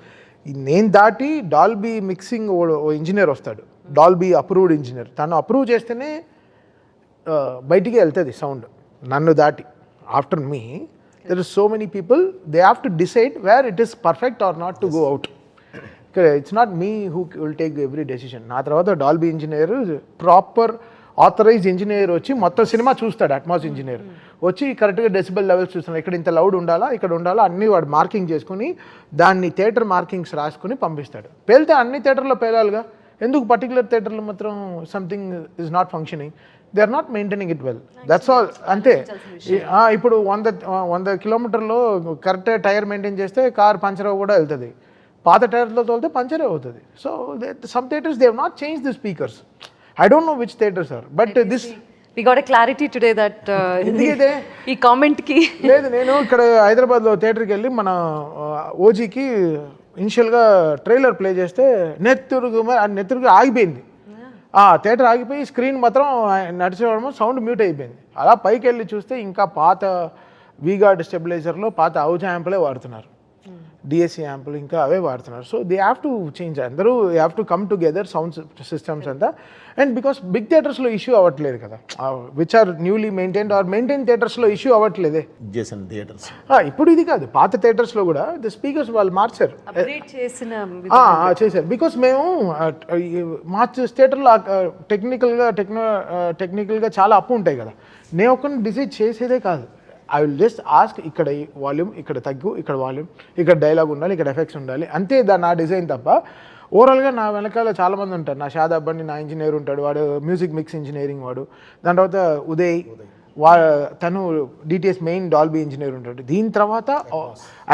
నేను దాటి డాల్బీ మిక్సింగ్ ఓ ఇంజనీర్ వస్తాడు, డాల్బీ అప్రూవ్డ్ ఇంజనీర్. తను అప్రూవ్ చేస్తేనే బయటికి వెళ్తుంది సౌండ్. నన్ను దాటి after me there is so many people, they have to decide where it is perfect or not to go out. It's not me who will take every decision. నా తర్వాత Dolby engineer, proper authorised engineer వచ్చి మొత్తం cinema చూస్తాడు. Atmos engineer వచ్చి కరెక్ట్గా decibel levels చూస్తున్నాడు, ఇక్కడ ఇంత లౌడ్ ఉండాలా, ఇక్కడ ఉండాలా, అన్నీ వాడు మార్కింగ్ చేసుకుని దాన్ని థియేటర్ మార్కింగ్స్ రాసుకుని పంపిస్తాడు. పేలితే అన్ని థియేటర్లో పేలాలిగా, ఎందుకు పర్టికులర్ థియేటర్లో మాత్రం something is not functioning, they are not maintaining it well, that's all. అంతే. ఇప్పుడు 100 కిలోమీటర్లో కరెక్ట్ టైర్ మెయింటైన్ చేస్తే కార్ పంచర్ కూడా వెళ్తుంది, పాత టైర్లో తోలితే పంచరే అవుతుంది. So some theatres they have not change the speakers. I don't know which theaters are, but this we got a clarity today that ఈ కామెంట్ కి లేదు. నేను ఇక్కడ హైదరాబాద్లో థియేటర్కి వెళ్ళి మన ఓజీకి ఇనిషియల్గా ట్రైలర్ ప్లే చేస్తే నెత్తురుగు ఆగిపోయింది. థియేటర్ ఆగిపోయి స్క్రీన్ మాత్రం నడిచేవాడమో సౌండ్ మ్యూట్ అయిపోయింది. అలా పైకి వెళ్ళి చూస్తే ఇంకా పాత వీగార్డ్ స్టెబిలైజర్లో పాత అవుజ్ యాంపులే వాడుతున్నారు, డిఎస్సి యాంపులు ఇంకా అవే వాడుతున్నారు. So they have to change. అందరూ have to come together sound systems అంతా. అండ్ బికాస్ బిగ్ థియేటర్స్లో ఇష్యూ అవ్వట్లేదు కదా, which are newly maintained or maintain థియేటర్స్లో ఇష్యూ అవ్వట్లేదే. థియేటర్స్ ఇప్పుడు ఇది కాదు, పాత థియేటర్స్లో కూడా ద స్పీకర్స్ వాళ్ళు మార్చారు, చేశారు. బికాస్ మేము మార్చే థియేటర్లో టెక్నికల్గా చాలా అప్పు ఉంటాయి కదా, నేను ఒకరిని డిసైడ్ చేసేదే కాదు. ఐ విల్ జస్ట్ ఆస్క్ ఇక్కడ వాల్యూమ్, ఇక్కడ తగ్గు, ఇక్కడ వాల్యూమ్, ఇక్కడ డైలాగ్ ఉండాలి, ఇక్కడ ఎఫెక్ట్స్ ఉండాలి, అంతే. నా డిజైన్ తప్ప ఓవరాల్గా నా వెనకాల చాలామంది ఉంటారు. నా షాదాబ్ అని నా ఇంజనీర్ ఉంటాడు, వాడు మ్యూజిక్ మిక్స్ ఇంజనీరింగ్ వాడు. దాని తర్వాత ఉదయ్ తను డిటిఎస్ మెయిన్ డాల్బీ ఇంజనీర్ ఉంటాడు. దీని తర్వాత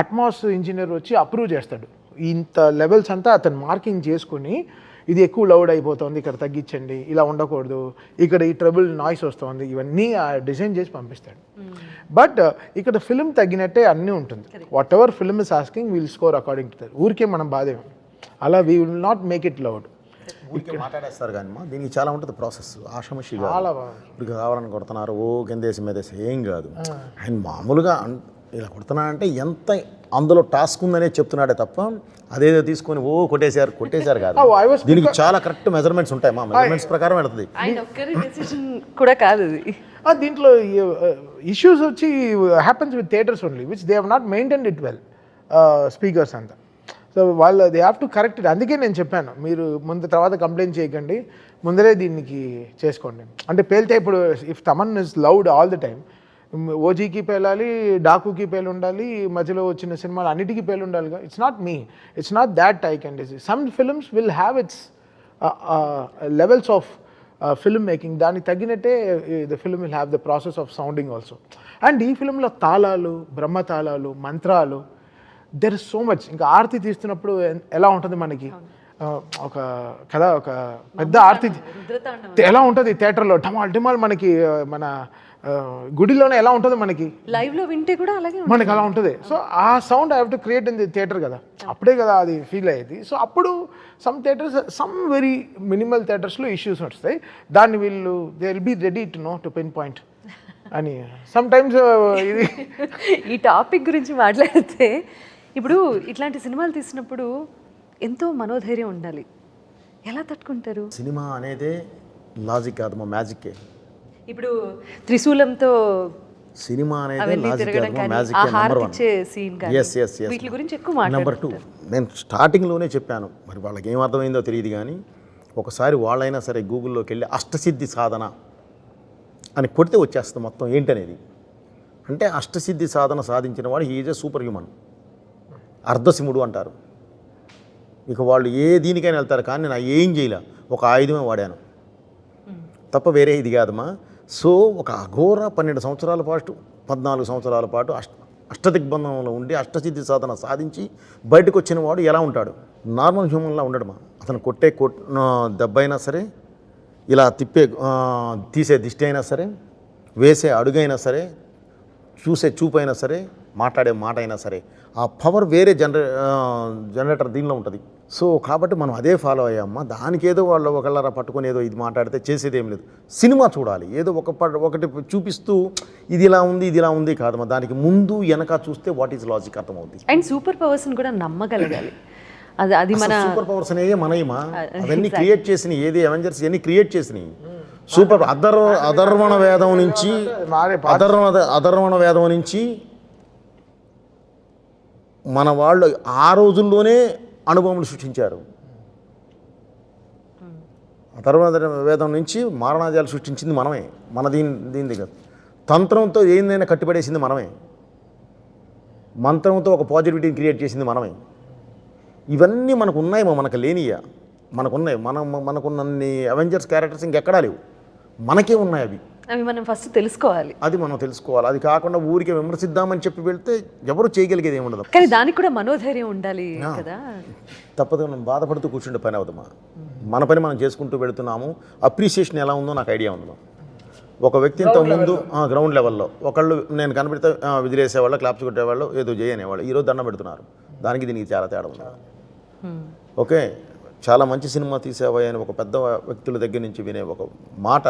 అట్మాస్ ఇంజనీర్ వచ్చి అప్రూవ్ చేస్తాడు. ఇంత లెవెల్స్ అంతా అతను మార్కింగ్ చేసుకుని ఇది ఎక్కువ లౌడ్ అయిపోతుంది, ఇక్కడ తగ్గించండి, ఇలా ఉండకూడదు, ఇక్కడ ఈ ట్రబుల్ నాయిస్ వస్తుంది, ఇవన్నీ డిజైన్ చేసి పంపిస్తాడు. బట్ ఇక్కడ ఫిల్మ్ తగ్గినట్టే అన్నీ ఉంటుంది. What ever film is asking will score according to that. ఊరికే మనం బాధేం, అలా we will not make it loud. ఊరికే మాట్లాడేస్తారు కానీ దీనికి చాలా ఉంటుంది ప్రాసెస్. ఆషమషి ఇప్పుడు కావాలని కొడుతున్నారు, ఓ కిందేసి మీదేసి ఏం కాదు. ఆయన మామూలుగా ఇలా కొడుతున్నాడంటే ఎంత అందులో టాస్క్ ఉందనే చెప్తున్నాడే తప్ప అదేదో తీసుకొని ఓ కొట్టేశారు కాదు. దీనికి చాలా కరెక్ట్ మెజర్మెంట్స్ ఉంటాయి, మా మెజర్మెంట్స్ ప్రకారం వెళ్తుంది. కూడా కాదు దీంట్లో ఇష్యూస్ వచ్చి happens with theatres only which they have not maintained it well, speakers అంతా. సో వాళ్ళు they have to correct it. అందుకే నేను చెప్పాను, మీరు తర్వాత కంప్లైంట్ చేయకండి, ముందరే దీనికి చేసుకోండి. అంటే పేలితే ఇప్పుడు if Thaman is loud all the time, ఓజీకి పేలాలి, డాకుకి పేలు ఉండాలి, మధ్యలో వచ్చిన సినిమాలు అన్నిటికీ పేలు ఉండాలిగా. It's not me, it's not that I can decide. Some films will have its levels of film making, దానికి తగ్గినట్టే the film will have the process of sounding also. And ఈ ఫిల్మ్లో తాళాలు, బ్రహ్మతాళాలు, మంత్రాలు, దెర్ ఇస్ సో మచ్. ఇంకా ఆరతి తీస్తున్నప్పుడు ఎలా ఉంటుంది మనకి, ఒక కదా ఒక పెద్ద ఆరతి ఎలా ఉంటుంది థియేటర్లో, ఢమాల్ మనకి మన గుడిలోనే ఎలా ఉంటుంది మనకి, లైవ్లో వింటే కూడా అలాగే మనకి అలా ఉంటుంది. సో ఆ sound I have to create in the theatre కదా, అప్పుడే కదా అది ఫీల్ అయ్యేది. సో అప్పుడు some theatres, some very minimal థియేటర్స్లో ఇష్యూస్ వస్తాయి. దాన్ని వీళ్ళు they will be ready to know to pinpoint అని. సమ్ టైమ్స్ ఇది ఈ టాపిక్ గురించి మాట్లాడితే, ఇప్పుడు ఇట్లాంటి సినిమాలు తీసినప్పుడు ఎంతో మనోధైర్యం ఉండాలి, ఎలా తట్టుకుంటారు? సినిమా అనేదే లాజిక్ కాదు, మా మ్యాజిక్కే. ఇప్పుడు త్రిశూలంతో సినిమా అనేది లాజిక్ కాదు, మా మ్యాజిక్కే. నెంబర్ 1. yes వీటి గురించి ఎక్కువ మాట్లాడారు. నెంబర్ 2, నేను స్టార్టింగ్లోనే చెప్పాను, మరి వాళ్ళకి ఏం అర్థమైందో తెలియదు కానీ ఒకసారి వాళ్ళైనా సరే గూగుల్లోకి వెళ్ళి అష్టసిద్ధి సాధన అని కొడితే వచ్చేస్తుంది మొత్తం ఏంటనేది. అంటే అష్టసిద్ధి సాధన సాధించిన వాడు he is a super human, అర్ధసిముడు అంటారు. ఇక వాళ్ళు ఏ దీనికైనా వెళ్తారు, కానీ నేను ఏం చేయలే, ఒక ఆయుధమే వాడాను తప్ప వేరే ఇది కాదమ్మా. సో ఒక అఘోర 12 సంవత్సరాల పాటు 14 సంవత్సరాల పాటు అష్టదిగ్బంధంలో ఉండి అష్టసిద్ధి సాధన సాధించి బయటకు వచ్చిన వాడు ఎలా ఉంటాడు? నార్మల్ హ్యూమన్లా ఉండడమా. అతను కొట్టే దెబ్బ అయినా సరే, ఇలా తీసే దిష్టి అయినా సరే, వేసే అడుగైనా సరే, చూసే చూపు అయినా సరే, మాట్లాడే మాట అయినా సరే, ఆ పవర్ వేరే జనరేటర్ దీనిలో ఉంటుంది. సో కాబట్టి మనం అదే ఫాలో అయ్యామ్మా. దానికి ఏదో వాళ్ళు ఒకళ్ళరా పట్టుకొని ఏదో ఇది మాట్లాడితే చేసేది ఏం లేదు. సినిమా చూడాలి, ఏదో ఒకటి చూపిస్తూ ఇది ఇలా ఉంది ఇది ఇలా ఉంది కాదమ్మా. దానికి ముందు వెనక చూస్తే వాట్ ఈజ్ లాజిక్ అర్థమవుతుంది. అండ్ సూపర్ పవర్స్ని కూడా నమ్మగలగాలి. అది మన సూపర్ పవర్స్ అనేవి మనయమా, అవన్నీ క్రియేట్ చేసినాయి. ఏది అవెంజర్స్ ఇవన్నీ క్రియేట్ చేసినాయి. సూపర్ అధర్వణ వేదం నుంచి మన వాళ్ళు ఆ రోజుల్లోనే అనుభవములు సృష్టించారు. అధర్వణ వేదం నుంచి మారణాజాలు సృష్టించింది మనమే. మన దీని దగ్గర తంత్రంతో ఏందైనా కట్టిపడేసింది మనమే. మంత్రంతో ఒక పాజిటివిటీని క్రియేట్ చేసింది మనమే. ఇవన్నీ మనకు ఉన్నాయేమో, మనకు లేనియా, మనకున్నాయి. మనకున్నన్ని అవెంజర్స్ క్యారెక్టర్స్ ఇంకెక్కడా లేవు, మనకే ఉన్నాయి. అవి మనం ఫస్ట్ తెలుసుకోవాలి. అది మనం తెలుసుకోవాలి. అది కాకుండా ఊరికే విమర్శిద్దామని చెప్పి వెళ్తే ఎవరు చేయగలిగేది ఏమి ఉండదు. కానీ దానికి కూడా మనోధైర్యం ఉండాలి కదా. తప్పదు, మనం బాధపడుతూ కూర్చుంటే పని అవుతామా. మన పని మనం చేసుకుంటూ వెళుతున్నాము. అప్రిసియేషన్ ఎలా ఉందో నాకు ఐడియా ఉంది. ఒక వ్యక్తి ఇంత ముందు గ్రౌండ్ లెవెల్లో ఒకళ్ళు నేను కనబడితే విదిలేసేవాళ్ళు, క్లాప్స్ కొట్టేవాళ్ళు, ఏదో చేయనేవాళ్ళు. ఈరోజు దండం పెడుతున్నారు. దానికి దీనికి చాలా తేడా ఉంది. ఓకే, చాలా మంచి సినిమా తీసేవా అని ఒక పెద్ద వ్యక్తుల దగ్గర నుంచి వినే ఒక మాట,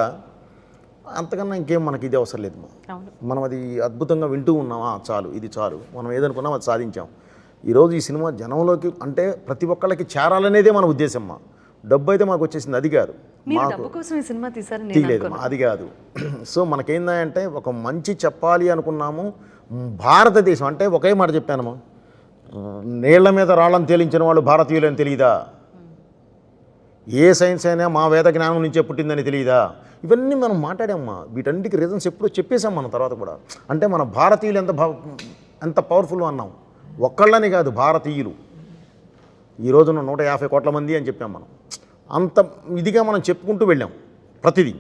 అంతకన్నా ఇంకేం మనకి ఇది అవసరం లేదు. మనం అది అద్భుతంగా వింటూ ఉన్నామా, చాలు, ఇది చాలు. మనం ఏదనుకున్నాం అది సాధించాం. ఈరోజు ఈ సినిమా జనంలోకి అంటే ప్రతి ఒక్కళ్ళకి చేరాలనేదే మన ఉద్దేశం. డబ్బు అయితే మాకు వచ్చేసింది, అది కాదు. తీయలేదు, అది కాదు. సో మనకేందంటే ఒక మంచి చెప్పాలి అనుకున్నాము. భారతదేశం అంటే ఒకే మాట చెప్పానమ్మా, నీళ్ల మీద రాళ్ళని తేలించిన వాళ్ళు భారతీయులని తెలియదా? ఏ సైన్స్ అయినా మా వేద జ్ఞానం నుంచే పుట్టిందని తెలియదా? ఇవన్నీ మనం మాట్లాడామమ్మా. వీటన్నిటికి రీజన్స్ ఎప్పుడో చెప్పేశాం మనం తర్వాత కూడా. అంటే మన భారతీయులు ఎంత పవర్ఫుల్ అన్నాం. ఒక్కళ్ళని కాదు, భారతీయులు ఈ రోజున 150 కోట్ల మంది అని చెప్పాం మనం. అంత ఇదిగా మనం చెప్పుకుంటూ వెళ్ళాం ప్రతిదీ.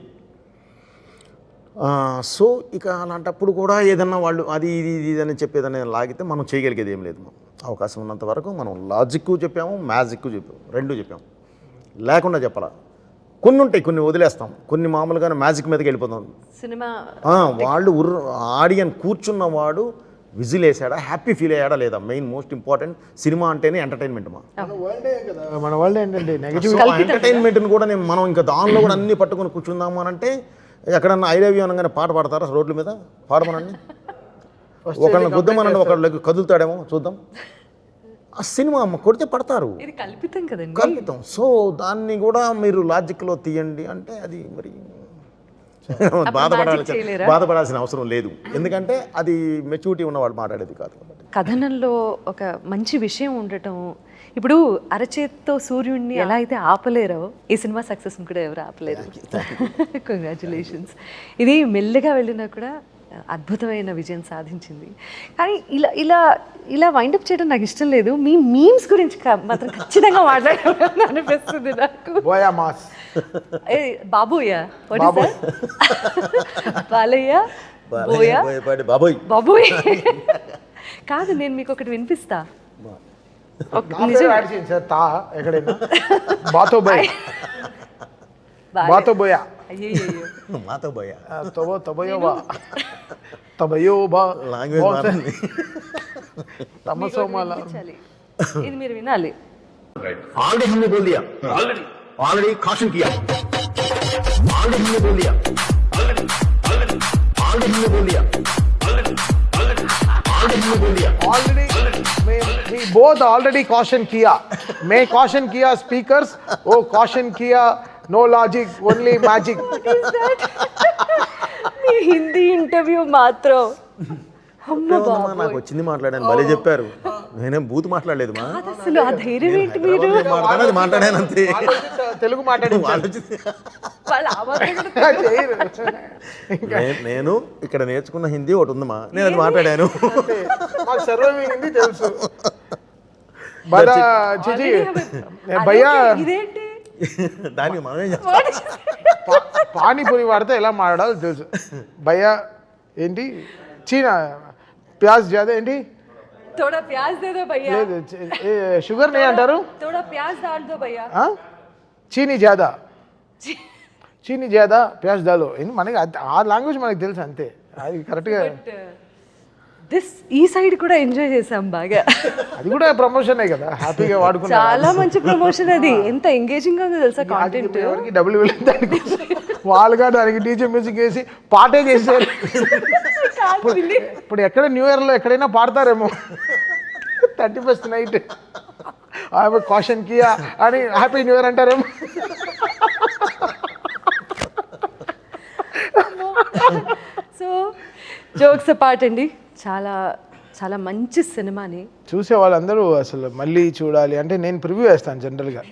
సో ఇక అలాంటప్పుడు కూడా ఏదన్నా వాళ్ళు అది ఇది అని చెప్పేదని లాగితే మనం చేయగలిగేది ఏం లేదు. అవకాశం ఉన్నంత వరకు మనం లాజిక్ చెప్పాము, మ్యాజిక్ చెప్పాము, రెండు చెప్పాము. లేకుండా చెప్పాలా. కొన్ని ఉంటాయి, కొన్ని వదిలేస్తాం, కొన్ని మామూలుగానే మ్యాజిక్ మీదకి వెళ్ళిపోతాం. సినిమా వాళ్ళు ఆడియన్ కూర్చున్నవాడు విజిల్ వేసాడా, హ్యాపీ ఫీల్ అయ్యాడా లేదా, మెయిన్ మోస్ట్ ఇంపార్టెంట్. సినిమా అంటేనే ఎంటర్టైన్మెంట్. మన వరల్డ్ ఏంటంటే నెగటివ్ ఎంటర్టైన్మెంట్ని కూడా మనం ఇంకా దానిలో కూడా అన్ని పట్టుకొని కూర్చుందాము అని అంటే, ఎక్కడన్నా ఐ లవ్ యూ అనగానే పాట పాడతారా రోడ్ల మీద? పాడమనండి. ఒకళ్ళని గుద్దమనండి, ఒకళ్ళకి కదులుతాడేమో చూద్దాం. ఆ సినిమా కొడితే పడతారు, కల్పితం కదండి, కల్పితం. సో దాన్ని కూడా మీరు లాజిక్లో తీయండి అంటే అది మరి బాధపడాల్సిన అవసరం లేదు. ఎందుకంటే అది మెచ్యూరిటీ ఉన్నవాడు మాట్లాడేది కాదు. కథనంలో ఒక మంచి విషయం ఉండటం. ఇప్పుడు అరచేత్తో సూర్యుడిని ఎలా అయితే ఆపలేరో, ఈ సినిమా సక్సెస్ని కూడా ఎవరు ఆపలేరు. కంగ్రాచులేషన్స్. ఇది మెల్లగా వెళ్ళినా కూడా అద్భుతమైన విజయం సాధించింది. కానీ ఇలా ఇలా ఇలా వైండప్ చేయడం నాకు ఇష్టం లేదు. మీ మీమ్స్ గురించి మాత్రం ఖచ్చితంగా మాట్లాడాలని అనిపిస్తుంది నాకు. బాబోయా, బాలయ్య, బాబోయ్ బాబోయ్ కాదు, నేను మీకు ఒకటి వినిపిస్తా. ఇది మీరు వినాలి. ऑलरेडी caution किया, ऑलरेडी हमने बोल दिया, ऑलरेडी हमने बोल दिया, ऑलरेडी हमने बोल दिया, already we both already caution किया. मैं caution किया speakers, वो caution किया no logic, only magic. మీ హిందీ ఇంటర్వ్యూ మాత్రం నాకు వచ్చింది మాట్లాడాను, భలే చెప్పారు. నేనేం బూత్ మాట్లాడలేదు. అసలు ఆ ధైర్యం ఏంటి? మీరు మాట్లాడాను అంతే, తెలుగు మాట్లాడి నేను ఇక్కడ నేర్చుకున్న హిందీ ఒకటి ఉందమ్మా, నేను అది మాట్లాడాను. హిందీ తెలుసు. బడా చిచి భయ్యా ఇదేంటి దానికి మనమే చేస్తాం. పానీపూరి వాడితే ఎలా మాట్లాడాలో తెలుసు. భయ్యా ఏంటి చీనా ప్యాజ్ జాదా ఏంటి थोड़ा प्याज दे दो भैया లేదు షుగర్ నే అంటారు थोड़ा प्याज डाल दो भैया చీనీ జాదా చీనీ జాదా ప్యాజ్ దాలో మనకి ఆ లాంగ్వేజ్ మనకి తెలుసు అంతే. అది కరెక్ట్గా దిస్ ఈ సైడ్ కూడా ఎంజాయ్ చేసాం బాగా. అది కూడా ప్రమోషనే కదా, హ్యాపీగా వాడుకున్నా. చాలా మంచి ప్రమోషన్ అది. ఎంత ఎంగేజింగ్ గా ఉందో తెలుసా కాంటెంట్. ఎవరికి డబ్బులు వెళ్ళింది దానికి, వాళ్ళుగా దానికి డీజే మ్యూజిక్ వేసి పాటే చేశారు. ఇప్పుడు ఎక్కడ న్యూ ఇయర్లో ఎక్కడైనా పాడతారేమో 31st నైట్ కాషన్ కియా అని హ్యాపీ న్యూ ఇయర్ అంటారేమో. సో జోక్స్ అపార్ట్ అండి, చాలా చాలా మంచి సినిమాని చూసే వాళ్ళందరూ అసలు మళ్ళీ చూడాలి అంటే నేను ప్రివ్యూ వేస్తాను. జనరల్గా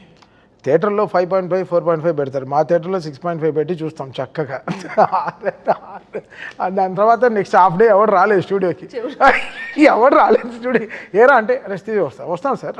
థియేటర్లో 5.5 4.5 పెడతారు, మా థియేటర్లో 6.5 పెట్టి చూస్తాం చక్కగా. దాని తర్వాత నెక్స్ట్ హాఫ్ డే ఎవరు రాలేదు స్టూడియోకి, ఎవరు రాలేదు స్టూడియో ఏరా అంటే రెస్ట్ వస్తాం సార్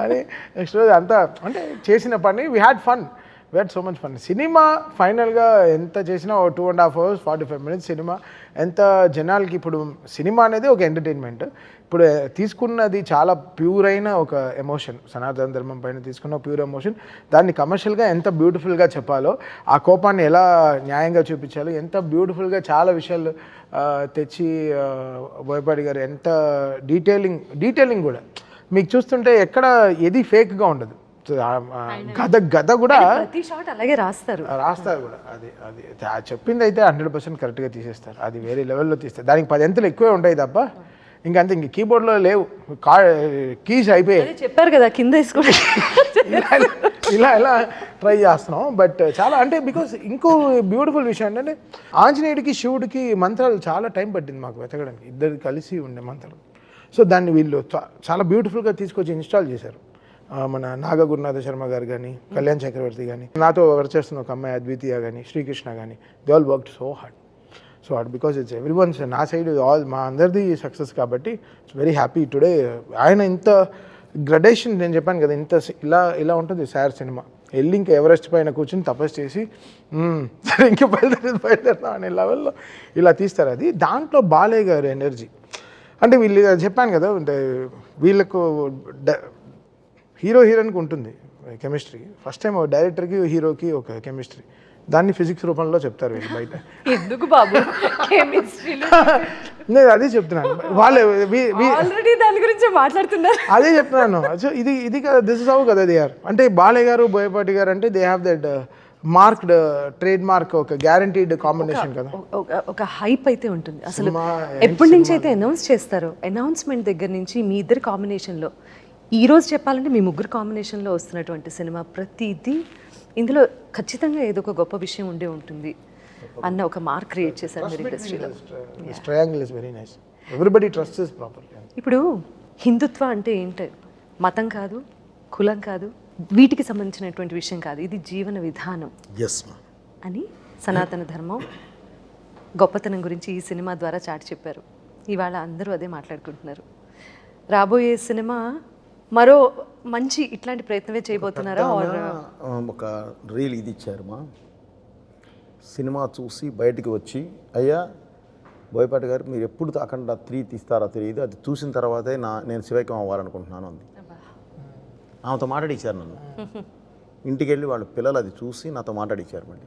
అని నెక్స్ట్ రోజు అంతా అంటే చేసిన పని we had fun, we had so much fun. Cinema ఫైనల్గా ఎంత చేసినా 2.5 hours 45 minutes సినిమా. ఎంత జనాలకి ఇప్పుడు సినిమా అనేది ఒక ఎంటర్టైన్మెంట్, ఇప్పుడు తీసుకున్నది చాలా ప్యూర్ అయిన ఒక ఎమోషన్, సనాతన ధర్మం పైన తీసుకున్న ప్యూర్ ఎమోషన్. దాన్ని కమర్షియల్గా ఎంత బ్యూటిఫుల్గా చెప్పాలో, ఆ కోపాన్ని ఎలా న్యాయంగా చూపించాలో, ఎంత బ్యూటిఫుల్గా చాలా విషయాలు తెచ్చి బోయపాటి గారు ఎంత డీటెయిలింగ్ కూడా మీకు చూస్తుంటే ఎక్కడ ఏది ఫేక్గా ఉండదు. గద కూడా ప్రతి షాట్ అలాగే రాస్తారు కూడా. అది చెప్పింది అయితే 100% కరెక్ట్గా తీసేస్తారు. అది వేరే లెవెల్లో తీస్తారు. దానికి 10 అంతలు ఎక్కువే ఉంటాయి తప్ప ఇంకంతే. ఇంక కీబోర్డ్లో లేవు, కీస్ అయిపోయాయి. చెప్పారు కదా కింద వేసుకోండి. ఇలా ట్రై చేస్తున్నాం. బట్ చాలా అంటే బికాస్ ఇంకో బ్యూటిఫుల్ విషయం ఏంటంటే ఆంజనేయుడికి శివుడికి మంత్రాలు చాలా టైం పట్టింది మాకు వెతకడానికి, ఇద్దరు కలిసి ఉండే మంత్రాలు. సో దాన్ని వీళ్ళు చాలా బ్యూటిఫుల్గా తీసుకొచ్చి ఇన్స్టాల్ చేశారు. మన నాగ గురునాథ శర్మ గారు కానీ, కళ్యాణ్ చక్రవర్తి కానీ, నాతో వర్క్ చేస్తున్న ఒక అమ్మాయి అద్వితీయ కానీ, శ్రీకృష్ణ కానీ, they all worked so hard because it's every once నా సైడ్ ఆల్ మా అందరిది సక్సెస్ కాబట్టి ఇట్స్ వెరీ హ్యాపీ టుడే. ఆయన ఇంత గ్రడేషన్ నేను చెప్పాను కదా, ఇంత ఇలా ఉంటుంది సార్ సినిమా. వెళ్ళి ఇంకా ఎవరెస్ట్ పైన కూర్చొని తపస్సు చేసి సరే ఇంకా బయలుదేరుతాం అనే లెవెల్లో ఇలా తీస్తారు. అది దాంట్లో బాలయ్య గారు ఎనర్జీ అంటే వీళ్ళు చెప్పాను కదా, అంటే వీళ్ళకు హీరోయిన్కి ఉంటుంది కెమిస్ట్రీ. ఫస్ట్ టైం డైరెక్టర్కి హీరోకి ఒక కెమిస్ట్రీ, దాన్ని ఫిజిక్స్ రూపంలో చెప్తారు వీళ్ళు బయట. ఎందుకు బాబు నేను అదే చెప్తున్నాను, వాళ్ళే ఆల్రెడీ దాని గురించి మాట్లాడుతున్నారు. అదే చెప్తున్నాను. సో ఇది కదా, దిస్ ఇస్ హౌ కదా దే ఆర్. అంటే బాలయ్య గారు బోయపాటి గారు అంటే they have that marked trade mark, ఒక గ్యారంటీడ్ కాంబినేషన్ కదా. ఒక హైప్ అయితే ఉంటుంది అసలు. ఎప్పటి నుంచి అయితే అనౌన్స్ చేస్తారో, అనౌన్స్మెంట్ దగ్గర నుంచి మీ ఇద్దరు కాంబినేషన్లో, ఈ రోజు చెప్పాలంటే మీ ముగ్గురు కాంబినేషన్లో వస్తున్నటువంటి సినిమా ప్రతిదీ ఇందులో ఖచ్చితంగా ఏదో ఒక గొప్ప విషయం ఉండే ఉంటుంది అన్న ఒక మార్క్ క్రియేట్ చేశారు మీరు ఇండస్ట్రీలో. Triangle is very nice, everybody trusts properly. ఇప్పుడు హిందుత్వ అంటే ఏంటి? మతం కాదు, కులం కాదు, వీటికి సంబంధించినటువంటి విషయం కాదు, ఇది జీవన విధానం అని సనాతన ధర్మం గొప్పతనం గురించి ఈ సినిమా ద్వారా చాటి చెప్పారు. ఇవాళ అందరూ అదే మాట్లాడుకుంటున్నారు. రాబోయే సినిమా మరో మంచి ఇట్లాంటి ప్రయత్నమే చేయబోతున్నారా? ఒక రీల్ ఇది ఇచ్చారు, మా సినిమా చూసి బయటికి వచ్చి, అయ్యా బోయపాటి గారు మీరు ఎప్పుడు అఖండ 3 తీస్తారో తెలియదు, అది చూసిన తర్వాతే నేను శివైక్యం అవ్వాలనుకుంటున్నాను అంది. ఆమెతో మాట్లాడిచ్చారు నన్ను. ఇంటికి వెళ్ళి వాళ్ళ పిల్లలు అది చూసి నాతో మాట్లాడిచ్చారు. మళ్ళీ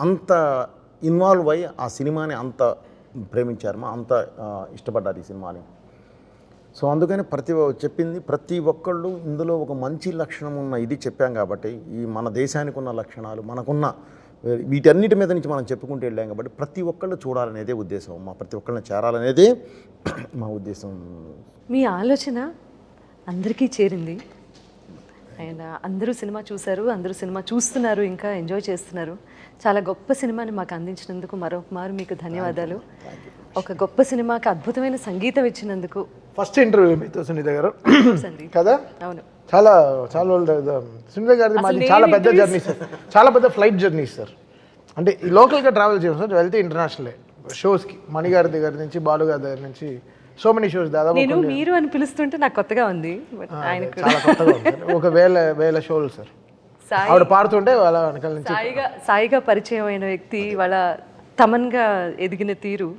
అంత ఇన్వాల్వ్ అయ్యి ఆ సినిమాని అంత ప్రేమించారు, మా అంత ఇష్టపడ్డారు ఈ సినిమాని. సో అందుకని చెప్పింది ప్రతి ఒక్కళ్ళు ఇందులో ఒక మంచి లక్షణం ఉన్న ఇది చెప్పాం కాబట్టి, ఈ మన దేశానికి ఉన్న లక్షణాలు మనకున్న వీటన్నిటి మీద నుంచి మనం చెప్పుకుంటూ వెళ్ళాం కాబట్టి ప్రతి ఒక్కళ్ళు చూడాలనేదే ఉద్దేశం, మా ప్రతి ఒక్కళ్ళని చేరాలనేదే మా ఉద్దేశం. మీ ఆలోచన అందరికీ చేరింది అండ్ అందరూ సినిమా చూశారు, అందరూ సినిమా చూస్తున్నారు, ఇంకా ఎంజాయ్ చేస్తున్నారు. చాలా గొప్ప సినిమాని మాకు అందించినందుకు మరొకమారు మీకు ధన్యవాదాలు. ఒక గొప్ప సినిమాకి అద్భుతమైన సంగీతం ఇచ్చినందుకు. ఫస్ట్ ఇంటర్వ్యూ మీతో సునీత గారు కదా, అవును, చాలా సునీత గారిది మాది చాలా పెద్ద జర్నీ సార్, చాలా పెద్ద ఫ్లైట్ జర్నీ సార్. అంటే ఈ లోకల్గా ట్రావెల్ చేయం సార్, వెళ్తే ఇంటర్నేషనలే షోస్కి, మణిగారి దగ్గర నుంచి, బాలు గారి దగ్గర నుంచి సో మెనీ షోస్ దాదాపు నేను మీరు అని పిలుస్తుంటే నాకు కొత్తగా ఉంది బట్ ఆయన కూడా చాలా కొత్తగా ఉంది సార్. ఒక వేల షోలు సార్. సాయి ఆవిడ పాడుతుంటే వాళ్ళ వెనకాల నుంచి సాయిగా పరిచయం అయిన వ్యక్తి వాళ్ళ తమన్గా ఎదిగిన తీరు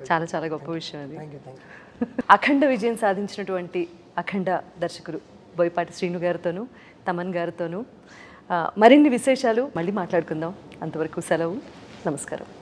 చాలా చాలా గొప్ప విషయం అది. అఖండ విజయం సాధించినటువంటి అఖండ దర్శకులు బోయపాటి శ్రీను గారితోనూ తమన్ గారితోనూ మరిన్ని విశేషాలు మళ్ళీ మాట్లాడుకుందాం. అంతవరకు సెలవు. నమస్కారం.